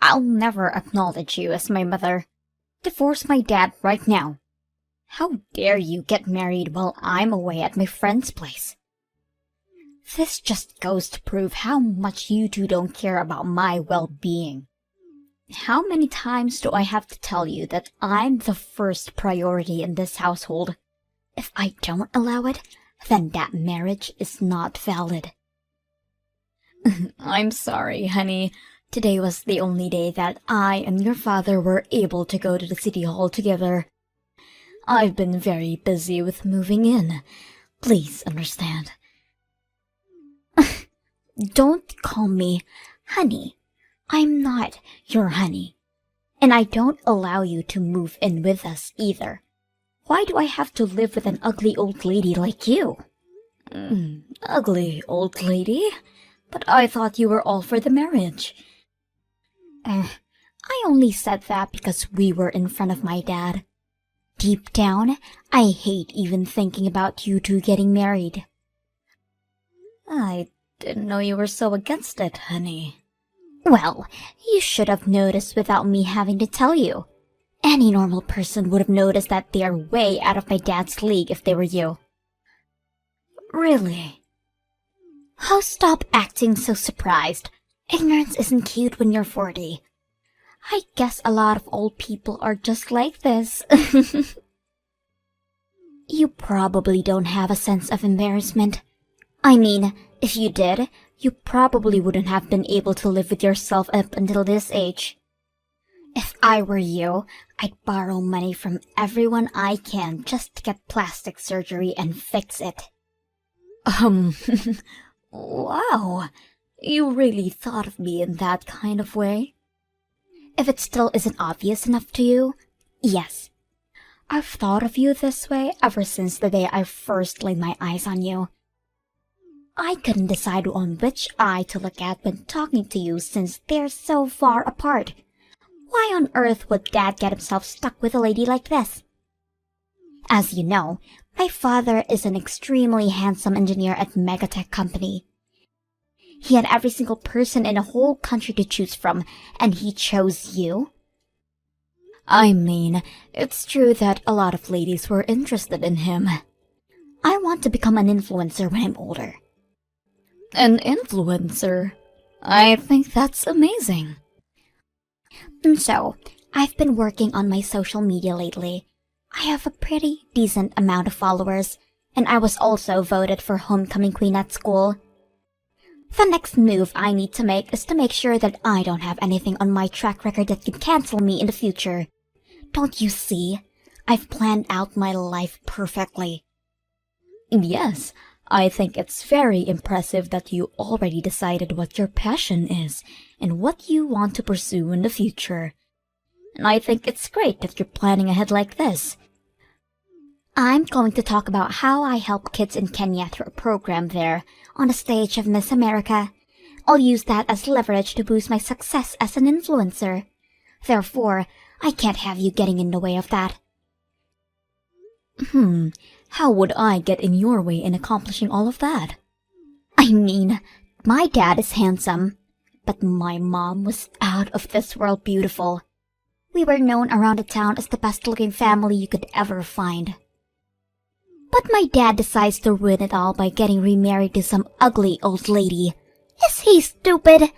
I'll never acknowledge you as my mother. Divorce my dad right now. How dare you get married while I'm away at my friend's place? This just goes to prove how much you two don't care about my well-being. How many times do I have to tell you that I'm the first priority in this household? If I don't allow it, then that marriage is not valid. I'm sorry, honey. Today was the only day that I and your father were able to go to the city hall together. I've been very busy with moving in. Please understand. Don't call me honey. I'm not your honey. And I don't allow you to move in with us either. Why do I have to live with an ugly old lady like you? Ugly old lady? But I thought you were all for the marriage. I only said that because we were in front of my dad. Deep down, I hate even thinking about you two getting married. I didn't know you were so against it, honey. Well, you should have noticed without me having to tell you. Any normal person would have noticed that they are way out of my dad's league if they were you. Really? Oh, stop acting so surprised. Ignorance isn't cute when you're 40. I guess a lot of old people are just like this. You probably don't have a sense of embarrassment. I mean, if you did, you probably wouldn't have been able to live with yourself up until this age. If I were you, I'd borrow money from everyone I can just to get plastic surgery and fix it. Wow. You really thought of me in that kind of way? If it still isn't obvious enough to you, yes. I've thought of you this way ever since the day I first laid my eyes on you. I couldn't decide on which eye to look at when talking to you since they're so far apart. Why on earth would Dad get himself stuck with a lady like this? As you know, my father is an extremely handsome engineer at megatech company. He had every single person in the whole country to choose from, and he chose you? I mean, it's true that a lot of ladies were interested in him. I want to become an influencer when I'm older. An influencer? I think that's amazing. So, I've been working on my social media lately. I have a pretty decent amount of followers, and I was also voted for homecoming queen at school. The next move I need to make is to make sure that I don't have anything on my track record that could cancel me in the future. Don't you see? I've planned out my life perfectly. Yes, I think it's very impressive that you already decided what your passion is and what you want to pursue in the future. And I think it's great that you're planning ahead like this. I'm going to talk about how I help kids in Kenya through a program there, on the stage of Miss America. I'll use that as leverage to boost my success as an influencer. Therefore, I can't have you getting in the way of that. How would I get in your way in accomplishing all of that? I mean, my dad is handsome, but my mom was out of this world beautiful. We were known around the town as the best-looking family you could ever find. But my dad decides to ruin it all by getting remarried to some ugly old lady. Is he stupid?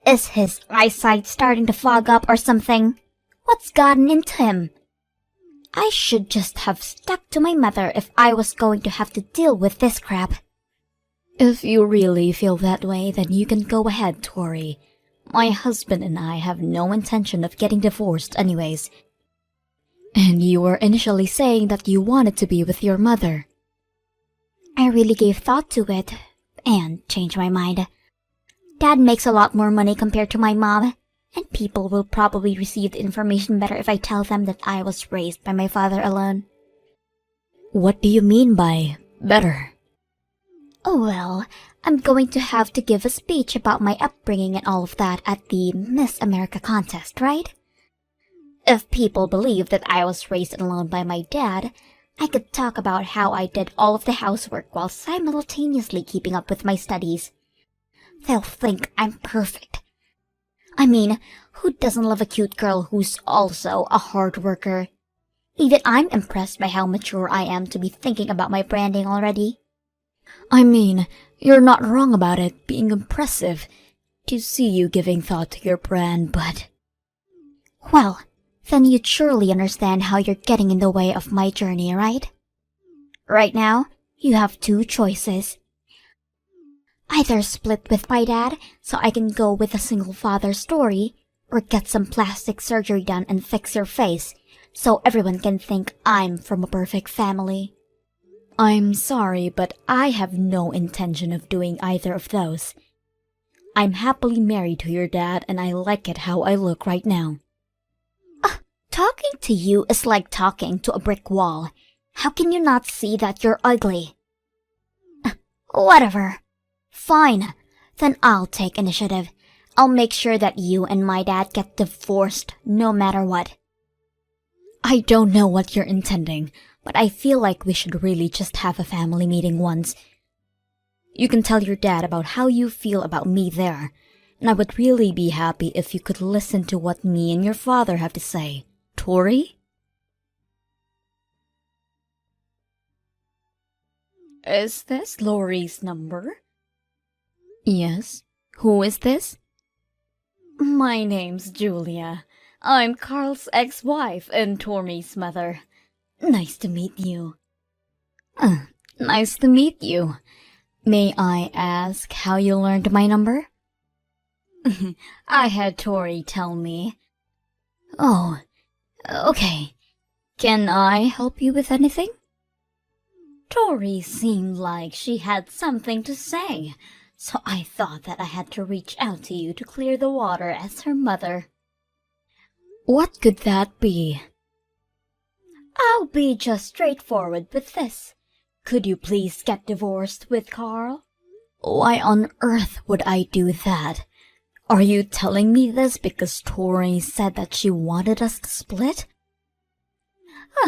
Is his eyesight starting to fog up or something? What's gotten into him? I should just have stuck to my mother if I was going to have to deal with this crap. If you really feel that way, then you can go ahead, Tori. My husband and I have no intention of getting divorced anyways. And you were initially saying that you wanted to be with your mother. I really gave thought to it, and changed my mind. Dad makes a lot more money compared to my mom, and people will probably receive the information better if I tell them that I was raised by my father alone. What do you mean by better? Oh well, I'm going to have to give a speech about my upbringing and all of that at the Miss America contest, right? If people believe that I was raised alone by my dad, I could talk about how I did all of the housework while simultaneously keeping up with my studies. They'll think I'm perfect. I mean, who doesn't love a cute girl who's also a hard worker? Even I'm impressed by how mature I am to be thinking about my branding already. I mean, you're not wrong about it being impressive to see you giving thought to your brand, but... Well, then you'd surely understand how you're getting in the way of my journey, right? Right now, you have two choices. Either split with my dad so I can go with a single father story, or get some plastic surgery done and fix your face so everyone can think I'm from a perfect family. I'm sorry, but I have no intention of doing either of those. I'm happily married to your dad and I like it how I look right now. Talking to you is like talking to a brick wall. How can you not see that you're ugly? Whatever. Fine. Then I'll take initiative. I'll make sure that you and my dad get divorced no matter what. I don't know what you're intending, but I feel like we should really just have a family meeting once. You can tell your dad about how you feel about me there, and I would really be happy if you could listen to what me and your father have to say. Tori? Is this Lori's number? Yes. Who is this? My name's Julia. I'm Carl's ex-wife and Tori's mother. Nice to meet you. Nice to meet you. May I ask how you learned my number? I had Tori tell me. Oh, okay. Can I help you with anything? Tori seemed like she had something to say, so I thought that I had to reach out to you to clear the water as her mother. What could that be? I'll be just straightforward with this. Could you please get divorced with Carl? Why on earth would I do that? Are you telling me this because Tori said that she wanted us to split?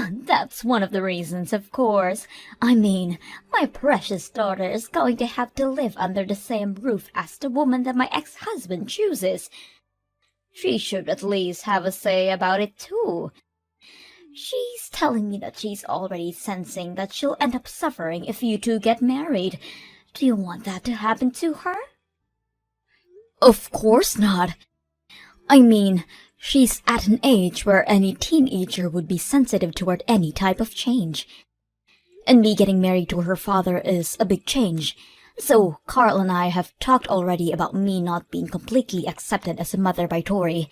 That's one of the reasons, of course. I mean, my precious daughter is going to have to live under the same roof as the woman that my ex-husband chooses. She should at least have a say about it, too. She's telling me that she's already sensing that she'll end up suffering if you two get married. Do you want that to happen to her? Of course not. I mean, she's at an age where any teenager would be sensitive toward any type of change. And me getting married to her father is a big change. So Carl and I have talked already about me not being completely accepted as a mother by Tori,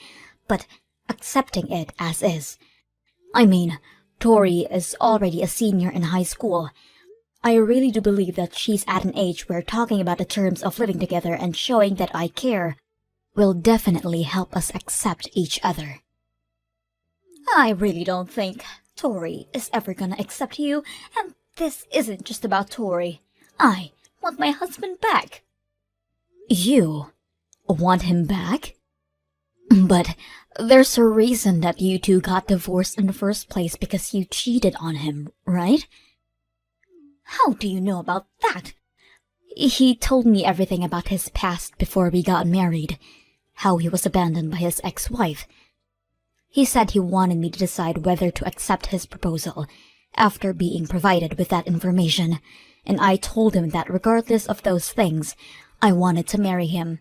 but accepting it as is. I mean, Tori is already a senior in high school. I really do believe that she's at an age where talking about the terms of living together and showing that I care will definitely help us accept each other. I really don't think Tori is ever gonna accept you, and this isn't just about Tori. I want my husband back. You want him back? But there's a reason that you two got divorced in the first place because you cheated on him, right? How do you know about that? He told me everything about his past before we got married. How he was abandoned by his ex-wife. He said he wanted me to decide whether to accept his proposal after being provided with that information, and I told him that regardless of those things, I wanted to marry him.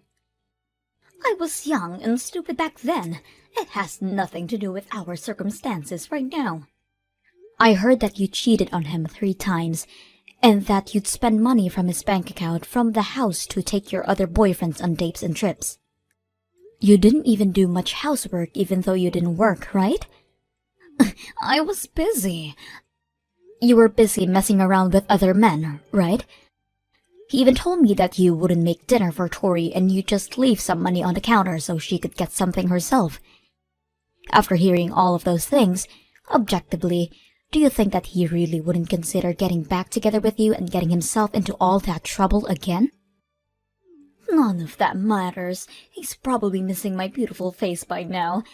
I was young and stupid back then. It has nothing to do with our circumstances right now. I heard that you cheated on him 3 times, and that you'd spend money from his bank account from the house to take your other boyfriends on dates and trips. You didn't even do much housework even though you didn't work, right? I was busy. You were busy messing around with other men, right? He even told me that you wouldn't make dinner for Tori and you'd just leave some money on the counter so she could get something herself. After hearing all of those things, objectively, do you think that he really wouldn't consider getting back together with you and getting himself into all that trouble again? None of that matters. He's probably missing my beautiful face by now.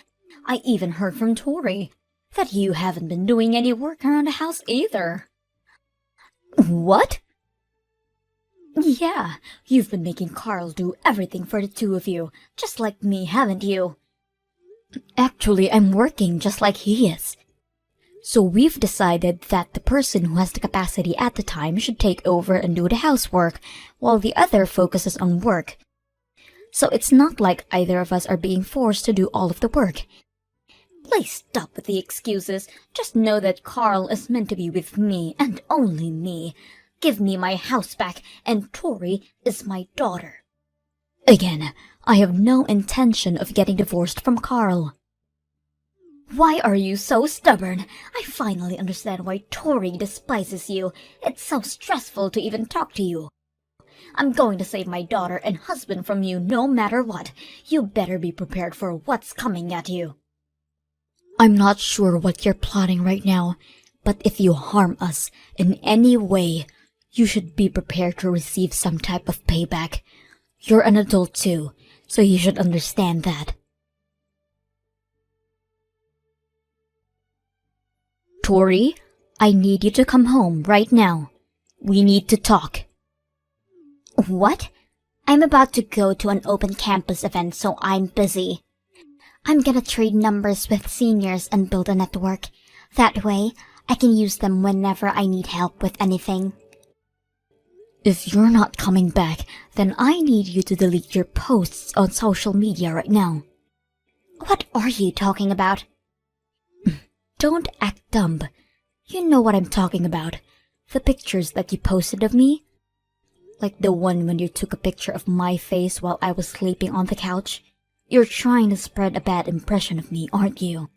I even heard from Tori that you haven't been doing any work around the house either. What? Yeah, you've been making Carl do everything for the two of you, just like me, haven't you? Actually, I'm working just like he is. So we've decided that the person who has the capacity at the time should take over and do the housework, while the other focuses on work. So it's not like either of us are being forced to do all of the work. Please stop with the excuses. Just know that Carl is meant to be with me and only me. Give me my house back, and Tori is my daughter. Again, I have no intention of getting divorced from Carl. Why are you so stubborn? I finally understand why Tori despises you. It's so stressful to even talk to you. I'm going to save my daughter and husband from you no matter what. You better be prepared for what's coming at you. I'm not sure what you're plotting right now, but if you harm us in any way, you should be prepared to receive some type of payback. You're an adult too, so you should understand that. Tori, I need you to come home right now. We need to talk. What? I'm about to go to an open campus event, so I'm busy. I'm gonna trade numbers with seniors and build a network. That way, I can use them whenever I need help with anything. If you're not coming back, then I need you to delete your posts on social media right now. What are you talking about? Don't act dumb. You know what I'm talking about. The pictures that you posted of me. Like the one when you took a picture of my face while I was sleeping on the couch. You're trying to spread a bad impression of me, aren't you?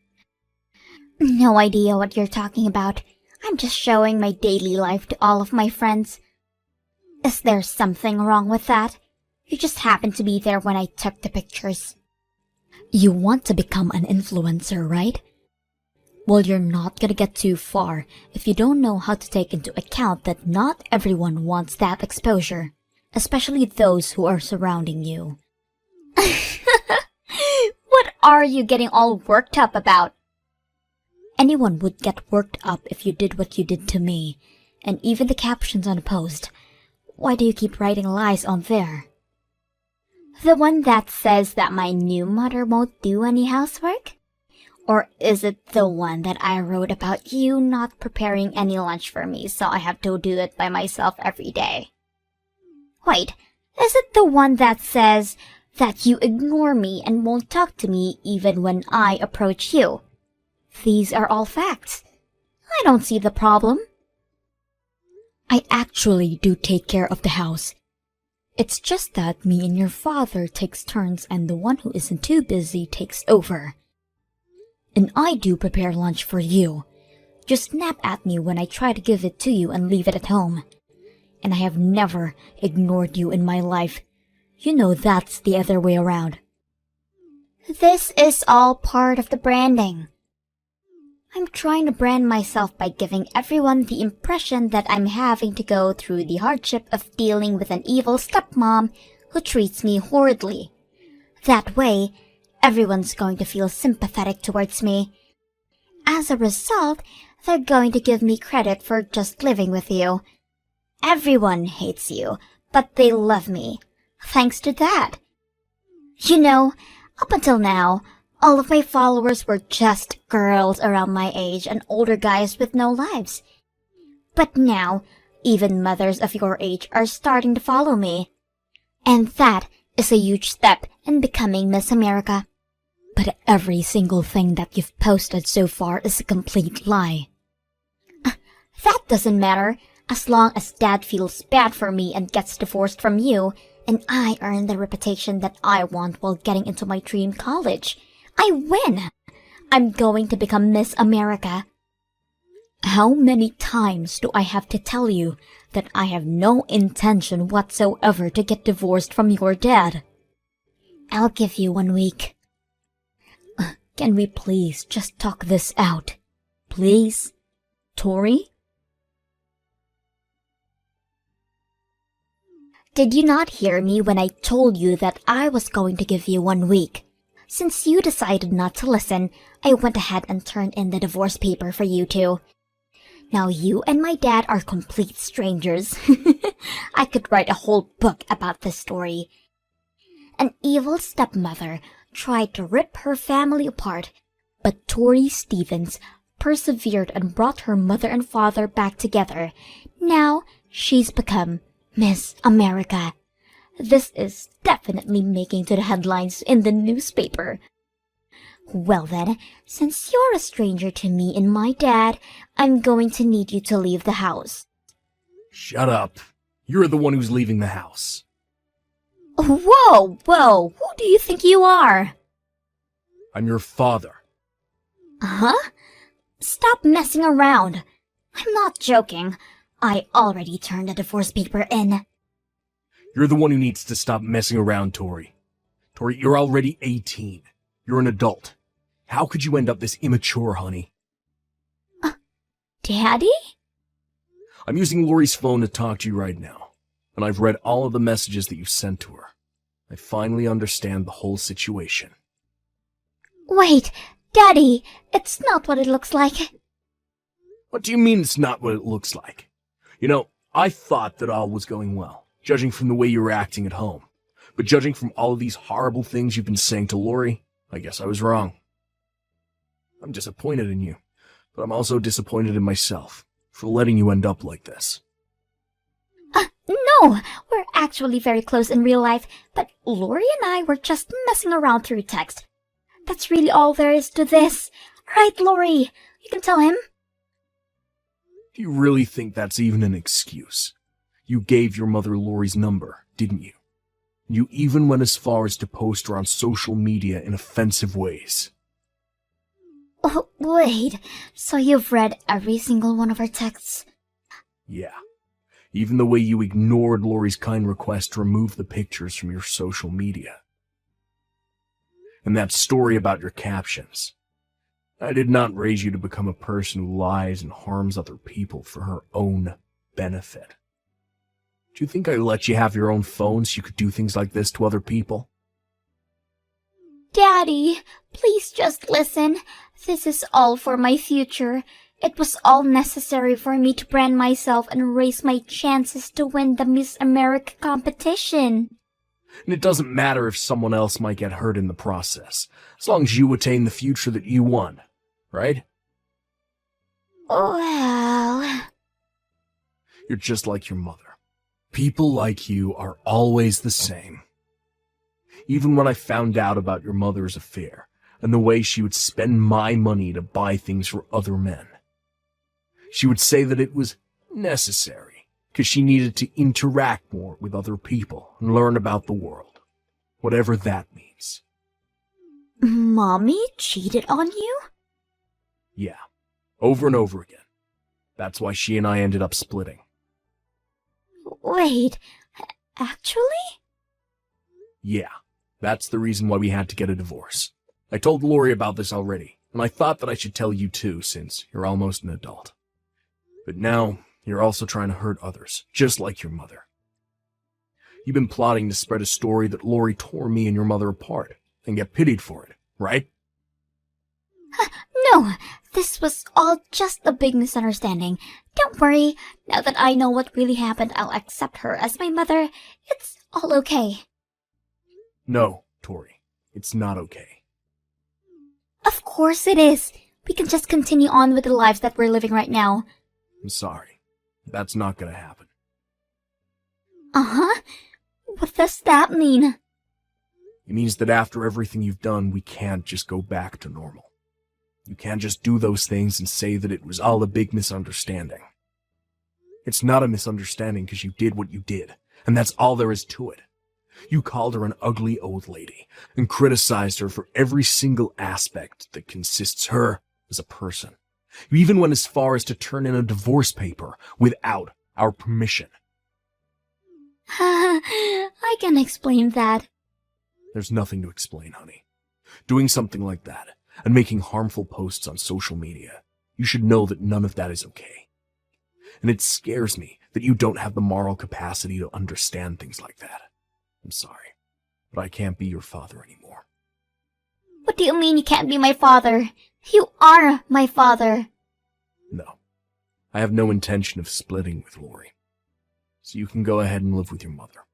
No idea what you're talking about. I'm just showing my daily life to all of my friends. Is there something wrong with that? You just happened to be there when I took the pictures. You want to become an influencer, right? Well, you're not gonna get too far if you don't know how to take into account that not everyone wants that exposure, especially those who are surrounding you. What are you getting all worked up about? Anyone would get worked up if you did what you did to me, and even the captions on a post. Why do you keep writing lies on there? The one that says that my new mother won't do any housework? Or is it the one that I wrote about you not preparing any lunch for me, so I have to do it by myself every day? Wait, is it the one that says that you ignore me and won't talk to me even when I approach you? These are all facts. I don't see the problem. I actually do take care of the house. It's just that me and your father takes turns and the one who isn't too busy takes over. And I do prepare lunch for you. Just snap at me when I try to give it to you and leave it at home. And I have never ignored you in my life. You know that's the other way around. This is all part of the branding. I'm trying to brand myself by giving everyone the impression that I'm having to go through the hardship of dealing with an evil stepmom who treats me horridly. That way, everyone's going to feel sympathetic towards me. As a result, they're going to give me credit for just living with you. Everyone hates you, but they love me. Thanks to that. You know, up until now, all of my followers were just girls around my age and older guys with no lives. But now, even mothers of your age are starting to follow me. And that is a huge step in becoming Miss America. But every single thing that you've posted so far is a complete lie. That doesn't matter, as long as Dad feels bad for me and gets divorced from you, and I earn the reputation that I want while getting into my dream college. I win! I'm going to become Miss America. How many times do I have to tell you that I have no intention whatsoever to get divorced from your dad? I'll give you 1 week. Can we please just talk this out? Please? Tori? Did you not hear me when I told you that I was going to give you 1 week? Since you decided not to listen, I went ahead and turned in the divorce paper for you two. Now you and my dad are complete strangers. I could write a whole book about this story. An evil stepmother tried to rip her family apart, but Tori Stevens persevered and brought her mother and father back together. Now she's become Miss America. This is definitely making to the headlines in the newspaper. Well then, since you're a stranger to me and my dad, I'm going to need you to leave the house. Shut up. You're the one who's leaving the house. Whoa, who do you think you are? I'm your father. Huh? Stop messing around. I'm not joking. I already turned the divorce paper in. You're the one who needs to stop messing around, Tori. Tori, you're already 18. You're an adult. How could you end up this immature, honey? Daddy? I'm using Lori's phone to talk to you right now, and I've read all of the messages that you sent to her. I finally understand the whole situation. Wait, Daddy, it's not what it looks like. What do you mean it's not what it looks like? You know, I thought that all was going well, judging from the way you were acting at home. But judging from all of these horrible things you've been saying to Lori, I guess I was wrong. I'm disappointed in you, but I'm also disappointed in myself for letting you end up like this. No, we're actually very close in real life, but Lori and I were just messing around through text. That's really all there is to this. Right, Lori? You can tell him. Do you really think that's even an excuse? You gave your mother Lori's number, didn't you? You even went as far as to post her on social media in offensive ways. Oh, wait, so you've read every single one of our texts? Yeah. Even the way you ignored Lori's kind request to remove the pictures from your social media. And that story about your captions. I did not raise you to become a person who lies and harms other people for her own benefit. Do you think I let you have your own phone so you could do things like this to other people? Daddy, please just listen. This is all for my future. It was all necessary for me to brand myself and raise my chances to win the Miss America competition. And it doesn't matter if someone else might get hurt in the process, as long as you attain the future that you want, right? Well... You're just like your mother. People like you are always the same. Even when I found out about your mother's affair, and the way she would spend my money to buy things for other men, she would say that it was necessary, because she needed to interact more with other people and learn about the world, whatever that means. Mommy cheated on you? Yeah, over and over again. That's why she and I ended up splitting. Wait, actually? Yeah, that's the reason why we had to get a divorce. I told Lori about this already, and I thought that I should tell you too, since you're almost an adult. But now, you're also trying to hurt others, just like your mother. You've been plotting to spread a story that Lori tore me and your mother apart, and get pitied for it, right? No, this was all just a big misunderstanding. Don't worry, now that I know what really happened, I'll accept her as my mother. It's all okay. No, Tori, it's not okay. Of course it is. We can just continue on with the lives that we're living right now. I'm sorry. That's not gonna happen. Uh-huh? What does that mean? It means that after everything you've done, we can't just go back to normal. You can't just do those things and say that it was all a big misunderstanding. It's not a misunderstanding because you did what you did, and that's all there is to it. You called her an ugly old lady and criticized her for every single aspect that consists her as a person. You even went as far as to turn in a divorce paper without our permission. I can explain that. There's nothing to explain, honey. Doing something like that and making harmful posts on social media, you should know that none of that is okay. And it scares me that you don't have the moral capacity to understand things like that. I'm sorry, but I can't be your father anymore. What do you mean you can't be my father? You are my father. No, I have no intention of splitting with Lori, so you can go ahead and live with your mother.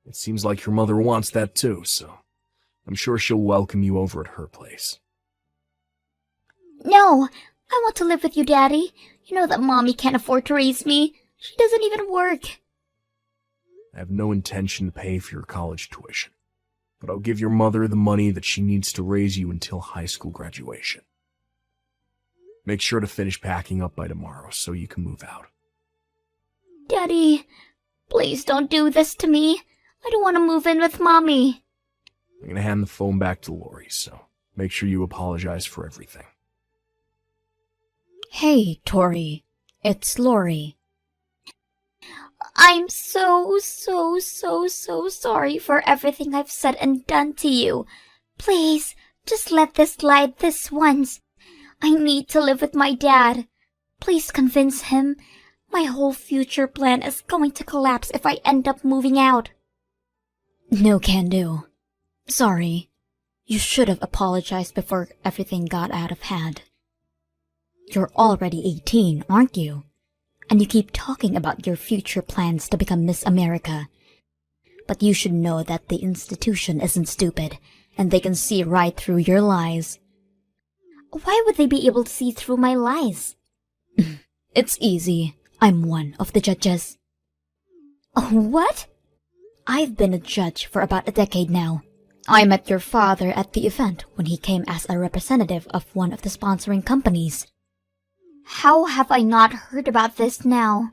It seems like your mother wants that too, so I'm sure she'll welcome you over at her place. No, I want to live with you, Daddy. You know that Mommy can't afford to raise me. She doesn't even work. I have no intention to pay for your college tuition, but I'll give your mother the money that she needs to raise you until high school graduation. Make sure to finish packing up by tomorrow so you can move out. Daddy, please don't do this to me. I don't want to move in with Mommy. I'm going to hand the phone back to Lori, so make sure you apologize for everything. Hey, Tori. It's Lori. I'm so sorry for everything I've said and done to you. Please, just let this slide this once. I need to live with my dad. Please convince him. My whole future plan is going to collapse if I end up moving out. No can do. Sorry. You should have apologized before everything got out of hand. You're already 18, aren't you? And you keep talking about your future plans to become Miss America. But you should know that the institution isn't stupid, and they can see right through your lies. Why would they be able to see through my lies? It's easy. I'm one of the judges. What? I've been a judge for about a decade now. I met your father at the event when he came as a representative of one of the sponsoring companies. How have I not heard about this now?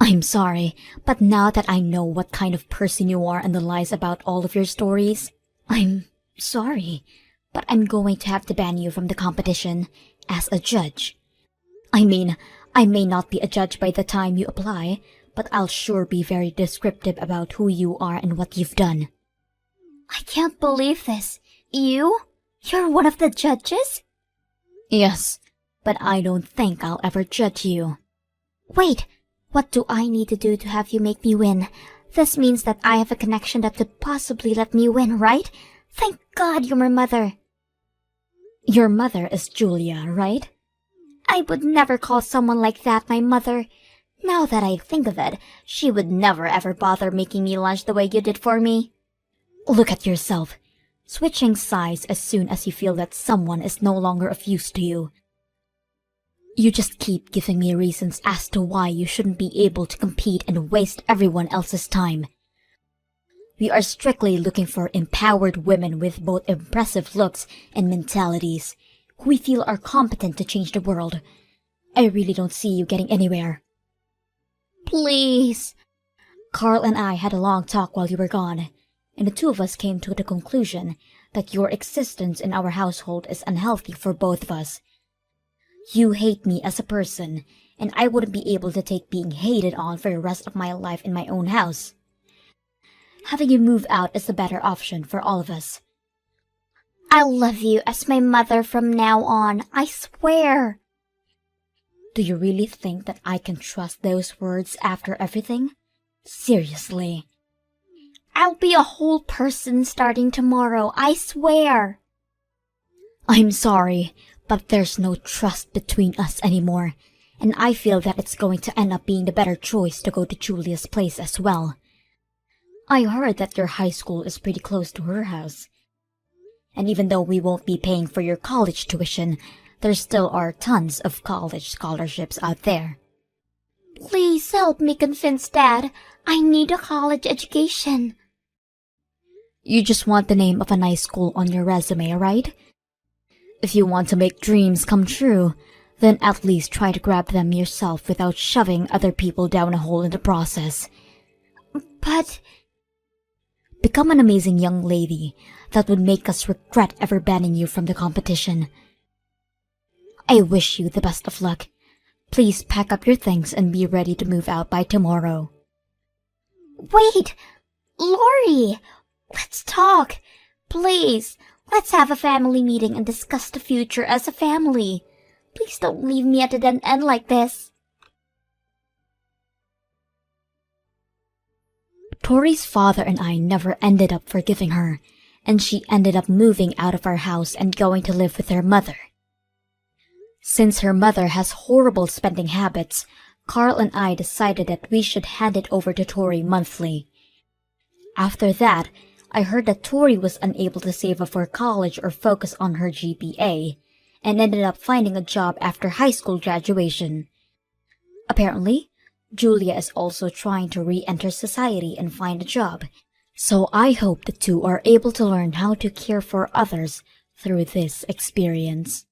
I'm sorry, but now that I know what kind of person you are and the lies about all of your stories, I'm sorry, but I'm going to have to ban you from the competition as a judge. I mean, I may not be a judge by the time you apply, but I'll sure be very descriptive about who you are and what you've done. I can't believe this. You're one of the judges? Yes, but I don't think I'll ever judge you. Wait, what do I need to do to have you make me win? This means that I have a connection that could possibly let me win, right? Thank God you're my mother. Your mother is Julia, right? I would never call someone like that my mother. Now that I think of it, she would never ever bother making me lunch the way you did for me. Look at yourself, switching sides as soon as you feel that someone is no longer of use to you. You just keep giving me reasons as to why you shouldn't be able to compete and waste everyone else's time. We are strictly looking for empowered women with both impressive looks and mentalities, who we feel are competent to change the world. I really don't see you getting anywhere. Please. Carl and I had a long talk while you were gone, and the two of us came to the conclusion that your existence in our household is unhealthy for both of us. You hate me as a person, and I wouldn't be able to take being hated on for the rest of my life in my own house. Having you move out is the better option for all of us. I'll love you as my mother from now on, I swear. Do you really think that I can trust those words after everything? Seriously. I'll be a whole person starting tomorrow, I swear. I'm sorry, but there's no trust between us anymore, and I feel that it's going to end up being the better choice to go to Julia's place as well. I heard that your high school is pretty close to her house. And even though we won't be paying for your college tuition, there still are tons of college scholarships out there. Please help me convince Dad. I need a college education. You just want the name of a nice school on your resume, right? If you want to make dreams come true, then at least try to grab them yourself without shoving other people down a hole in the process. But... Become an amazing young lady that would make us regret ever banning you from the competition. I wish you the best of luck. Please pack up your things and be ready to move out by tomorrow. Wait! Lori! Let's talk! Please, let's have a family meeting and discuss the future as a family. Please don't leave me at a dead end like this. Tori's father and I never ended up forgiving her, and she ended up moving out of our house and going to live with her mother. Since her mother has horrible spending habits, Carl and I decided that we should hand it over to Tori monthly. After that, I heard that Tori was unable to save up for college or focus on her GPA, and ended up finding a job after high school graduation. Apparently, Julia is also trying to re-enter society and find a job, so I hope the two are able to learn how to care for others through this experience.